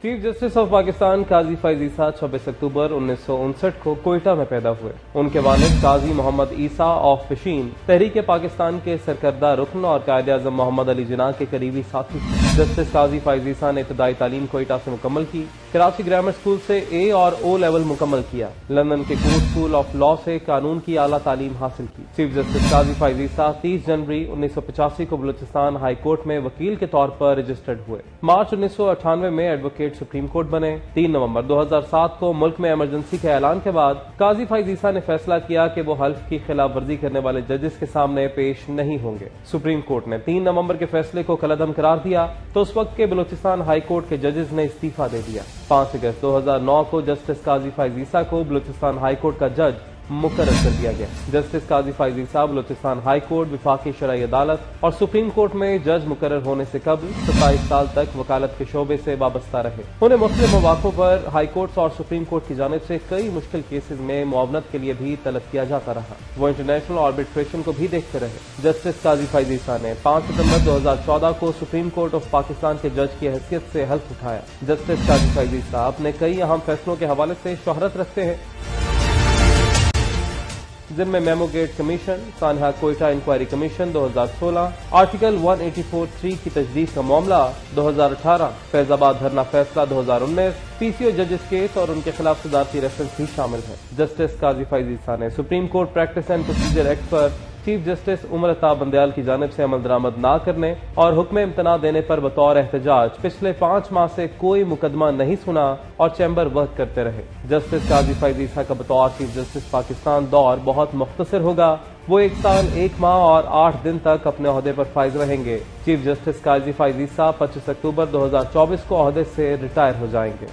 Chief justice of Pakistan काजी फैज ईसा 26 अक्टूबर 1959 को कोयटा में पैदा हुए। उनके वालिद काजी मोहम्मद ईसा ऑफ फिशीन तहरीक पाकिस्तान के सरकर्दा रुकन और कायदे आजम मोहम्मद अली जिन्ना के करीबी साथी थे। जस्टिस काजी फैज ईसा ने इब्तदाई तालीम कोयटा से मुकम्मल की। कराची ग्रामर स्कूल से ए और ओ लेवल मुकम्मल किया। लंदन के कोर्ट स्कूल ऑफ लॉ से कानून की आला तालीम हासिल की। चीफ जस्टिस काजी फैज ईसा 30 जनवरी 1985 को बलूचिस्तान हाई कोर्ट में वकील के तौर पर रजिस्टर्ड हुए। मार्च 1998 में एडवोकेट सुप्रीम कोर्ट बने। 3 नवंबर 2007 को मुल्क में इमरजेंसी के ऐलान के बाद काजी फैज ईसा ने फैसला किया कि वो हल्फ की खिलाफ वर्जी करने वाले जजेस के सामने पेश नहीं होंगे। सुप्रीम कोर्ट ने 3 नवंबर के फैसले को कलअदम करार दिया तो उस वक्त के बलूचिस्तान हाई कोर्ट के जजेस ने इस्तीफा दे दिया। 5 अगस्त 2009 को जस्टिस काजी फैज ईसा को बलूचिस्तान हाई कोर्ट का जज मुकर्रर कर दिया गया। जस्टिस काजी फैज ईसा बलूचिस्तान हाई कोर्ट, विफाकी शरई अदालत और सुप्रीम कोर्ट में जज मुकर्रर होने से कबल 27 साल तक वकालत के शोबे से वाबस्ता रहे। उन्हें मुख्तलिफ मौक़ों पर हाई कोर्ट और सुप्रीम कोर्ट की जानिब से कई मुश्किल केसेज में मुआवनत के लिए भी तलब किया जाता रहा। वो इंटरनेशनल आर्बिट्रेशन को भी देखते रहे। जस्टिस काजी फैज ईसा ने 5 सितंबर 2014 को सुप्रीम कोर्ट ऑफ पाकिस्तान के जज की हैसियत से हल्फ उठाया। जस्टिस काजी फैज ईसा अपने कई अहम फैसलों के हवाले से शोहरत रखते हैं, जिनमें मेमो गेट कमीशन, सानहा कोयटा इंक्वायरी कमीशन 2016, आर्टिकल 184(3) की तजदीद का मामला 2018, फैजाबाद धरना फैसला 2019, पीसीओ जजेस केस और उनके खिलाफ सदारती रेफरेंस भी शामिल है। जस्टिस काजी फैज ईसा ने supreme court practice and procedure act पर चीफ जस्टिस उमर अता बंदयाल की जानिब से अमल दरामद न करने और हुक्म इम्तना देने पर बतौर एहतजाज पिछले 5 माह से कोई मुकदमा नहीं सुना और चैम्बर वर्क करते रहे। जस्टिस काजी फैज ईसा का बतौर चीफ जस्टिस पाकिस्तान दौर बहुत मुख्तसर होगा। वो 1 साल 1 माह और 8 दिन तक अपने ओहदे पर फाइज रहेंगे। चीफ जस्टिस काजी फैज ईसा 25 अक्टूबर 2024 को ओहदे से रिटायर हो जाएंगे।